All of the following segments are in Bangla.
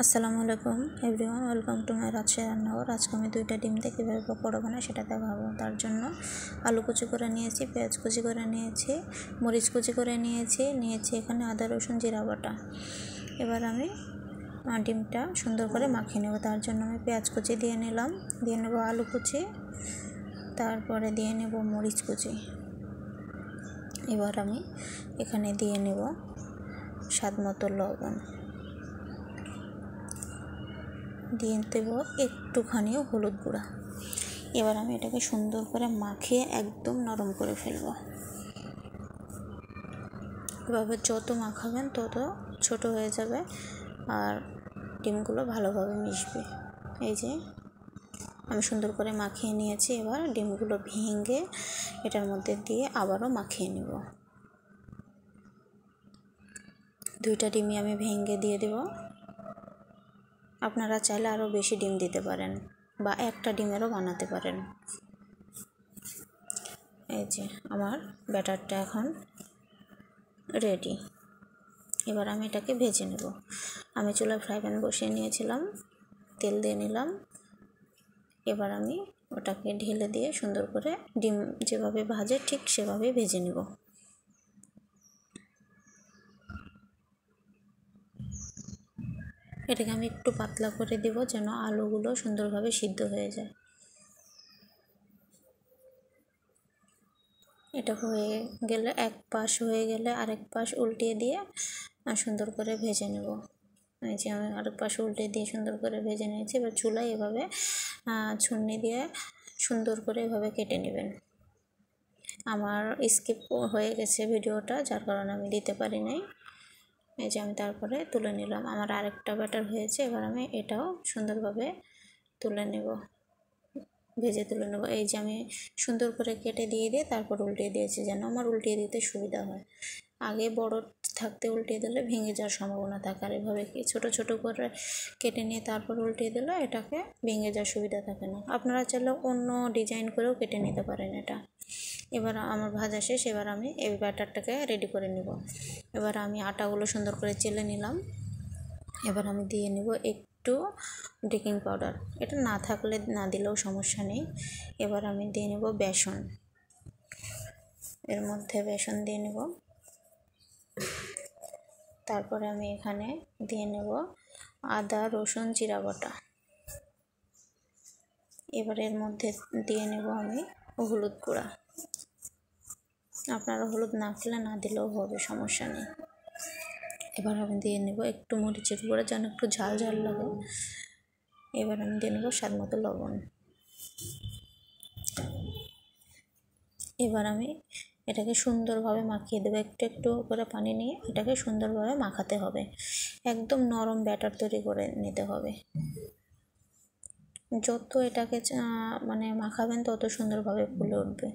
আসসালামু আলাইকুম everyone, welcome to my Rajshahi রান্নাঘর। আজকে আমি 2টা ডিম দিয়ে কীভাবে পকোড়া বানাই সেটা দেখাবো। তার জন্য আলু কুচি করে নিয়েছি, পেঁয়াজ কুচি করে নিয়েছি, মরিচ কুচি করে নিয়েছি এখানে আদা রসুন জিরা বাটা। এবার আমি ডিমটা সুন্দর করে মাখিয়ে নেব। তার জন্য আমি পেঁয়াজ কুচি দিয়ে নেব আলু কুচি, তারপরে দিয়ে নেব মরিচ কুচি। এবার আমি এখানে দিয়ে নেব স্বাদ মতো লবণ, দিয়ে দেব একটুখানি হলুদ গুঁড়া। এবার আমি এটাকে সুন্দর করে মাখিয়ে একদম নরম করে ফেলবো। এভাবে যত মাখাবেন তত ছোট হয়ে যাবে আর ডিমগুলো ভালোভাবে মিশবে। এই যে আমি সুন্দর করে মাখিয়ে নিয়েছি। এবার ডিমগুলো ভেঙে এটার মধ্যে দিয়ে আবারও মাখিয়ে নেব। 2টা ডিমই আমি ভেঙে দিয়ে দেব। আপনারা চাইলে আরও বেশি ডিম দিতে পারেন বা একটা ডিমেরও বানাতে পারেন। এই যে আমার ব্যাটারটা এখন রেডি। এবার আমি এটাকে ভেজে নেব। আমি চুলায় ফ্রাই প্যান বসিয়ে নিয়েছিলাম, তেল দিয়ে নিলাম। এবার আমি ওটাকে ঢেলে দিয়ে সুন্দর করে ডিম যেভাবে ভাজে ঠিক সেভাবেই ভেজে নেব। এটাকে আমি একটু পাতলা করে দেব যেন আলুগুলো সুন্দরভাবে সিদ্ধ হয়ে যায়। এটা হয়ে গেলে এক পাশ হয়ে গেলে আরেক পাশ উল্টিয়ে দিয়ে সুন্দর করে ভেজে নেব। এই যে আমি আরেক পাশ উল্টে দিয়ে সুন্দর করে ভেজে নিয়েছি। এবার চুলায় এভাবে ছুরি দিয়ে সুন্দর করে এভাবে কেটে নেবেন। আমার স্কিপ হয়ে গেছে ভিডিওটা, যার কারণে আমি দিতে পারি নাই। এই যে আমি তারপরে তুলে নিলাম। আমার আরেকটা ব্যাটার হয়েছে। এবার আমি এটাও সুন্দরভাবে তুলে নেব, ভেজে তুলে নেব। এই যে আমি সুন্দর করে কেটে দিয়ে তারপর উল্টিয়ে দিয়েছি যেন আমার উল্টিয়ে দিতে সুবিধা হয়। আগে বড় থাকতে উল্টিয়ে দিলে ভেঙে যাওয়ার সম্ভাবনা থাকে, আর এভাবে ছোটো ছোটো করে কেটে নিয়ে তারপর উল্টিয়ে দিলে এটাকে ভেঙে যাওয়ার সুবিধা থাকে না। আপনারা চাইলে অন্য ডিজাইন করেও কেটে নিতে পারেন এটা। এবার আমার ভাজা শেষ। এবার আমি এই ব্যাটারটাকে রেডি করে নেব। এবার আমি আটাগুলো সুন্দর করে চেলে নিলাম। এবার আমি দিয়ে নেব একটু বেকিং পাউডার, এটা না থাকলে না দিলেও সমস্যা নেই। এবার আমি দিয়ে নেব বেসন, এর মধ্যে বেসন দিয়ে নেব। তারপরে আমি এখানে দিয়ে নেব আদা রসুন জিরা বাটা। এবার এর মধ্যে দিয়ে নেব আমি হলুদ গুঁড়া। আপনারা হলুদ না খেলে না দিলেও হবে, সমস্যা নেই। এবার আমি দিয়ে নেব একটু মরিচের গুঁড়া যেন একটু ঝাল ঝাল লাগে। এবার আমি দিয়ে নেব স্বাদ মতো লবণ। এবার আমি এটাকে সুন্দরভাবে মাখিয়ে দেবো। একটু একটু করে পানি নিয়ে এটাকে সুন্দরভাবে মাখাতে হবে। একদম নরম ব্যাটার তৈরি করে নিতে হবে। যত এটাকে মাখাবেন তত সুন্দরভাবে ফুলে উঠবে।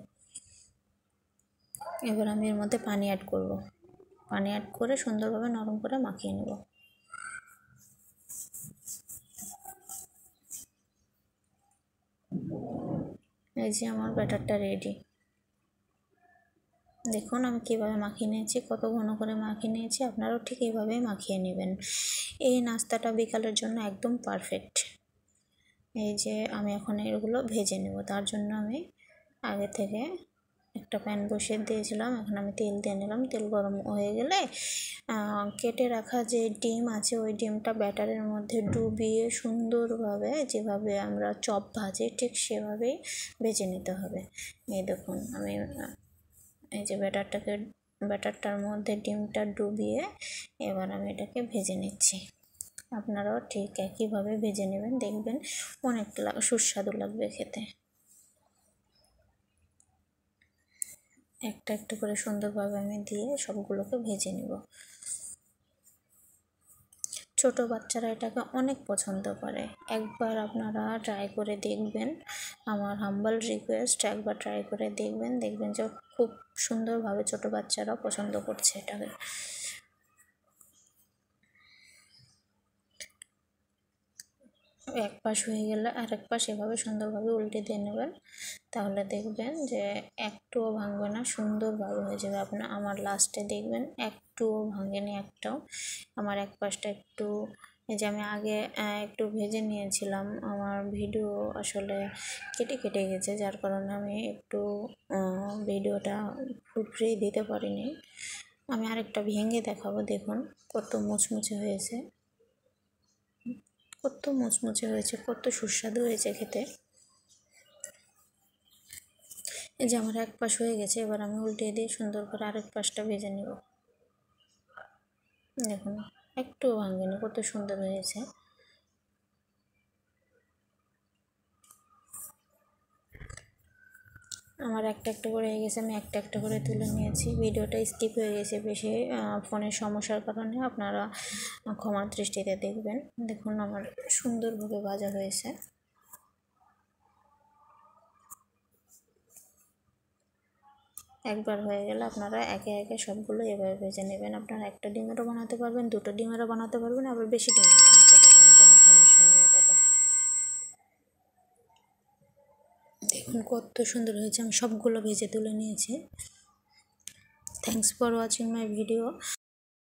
এবার আমি এর মধ্যে পানি অ্যাড করব। পানি অ্যাড করে সুন্দরভাবে নরম করে মাখিয়ে নেব। এই যে আমার ব্যাটারটা রেডি। দেখুন আমি কীভাবে মাখিয়ে নিয়েছি, কত ঘন করে মাখিয়ে নিয়েছি। আপনারাও ঠিক এইভাবেই মাখিয়ে নেবেন। এই নাস্তাটা বিকালের জন্য একদম পারফেক্ট। এই যে আমি এখন এগুলো ভেজে নেব। তার জন্য আমি আগে থেকে একটা প্যান বসিয়ে দিয়েছিলাম। এখন আমি তেল দিয়ে নিলাম। তেল গরম হয়ে গেলে কেটে রাখা যে ডিম আছে ওই ডিমটা ব্যাটারের মধ্যে ডুবিয়ে সুন্দরভাবে যেভাবে আমরা চপ ভাজি ঠিক সেভাবেই ভেজে নিতে হবে। এই দেখুন আমি এই যে ব্যাটারটার মধ্যে ডিমটা ডুবিয়ে এবার আমি এটাকে ভেজে নিচ্ছি। আপনারাও ঠিক একইভাবে ভেজে নেবেন, দেখবেন অনেক সুস্বাদু লাগবে খেতে। একটা একটু করে সুন্দরভাবে আমি দিয়ে সবগুলোকে ভেজে নেব। ছোট বাচ্চারা এটাকে অনেক পছন্দ করে। একবার আপনারা ট্রাই করে দেখবেন, আমার হাম্বল রিকোয়েস্ট, একবার ট্রাই করে দেখবেন যে খুব সুন্দরভাবে ছোট বাচ্চারাও পছন্দ করছে এটাকে। এক পাশ হয়ে গেলে আরেক পাশ এভাবে সুন্দরভাবে উল্টে দিয়ে নেবেন, তাহলে দেখবেন যে একটুও ভাঙবে না, সুন্দরভাবে হয়ে যাবে। আমার লাস্টে দেখবেন একটুও ভাঙেনি একটাও। আমার এক পাশটা একটু এই যে আমি আগে একটু ভেজে নিয়েছিলাম, আমার ভিডিও আসলে কেটে কেটে গেছে, যার কারণে আমি একটু ভিডিওটা ফুল ফ্রি দিতে পারিনি। আমি আরেকটা ভেঙে দেখাবো, দেখুন কত মুচমুচে হয়েছে, কত মুচমুচে হয়েছে, কত সুস্বাদু হয়েছে খেতে। এই যে আমার এক পাশ হয়ে গেছে, এবার আমি উল্টিয়ে দিয়ে সুন্দর করে আরেক পাশটা ভেজে নেব। দেখুন একটু ভাঙেনি, কত সুন্দর হয়েছে। আমার একটা একটা করে হয়ে গেছে, আমি একটা একটা করে তুলে নিয়েছি। ভিডিওটা স্কিপ হয়ে গেছে বেশি ফোনের সমস্যার কারণে, আপনারা ক্ষমার দৃষ্টিতে দেখবেন। দেখুন আমার সুন্দরভাবে ভাজা হয়েছে। একবার হয়ে গেলে আপনারা একে একে সবগুলো এভাবে ভেজে নেবেন। আপনারা একটা ডিমেরও বানাতে পারবেন, দুটো ডিমেরও বানাতে পারবেন, আবার বেশি ডিমেরও বানাতে পারবেন, কোনো সমস্যা নেই এটাতে। দেখুন কত সুন্দর হয়েছে, আমি সবগুলো ভেজে তুলে নিয়েছি। Thanks for watching my video.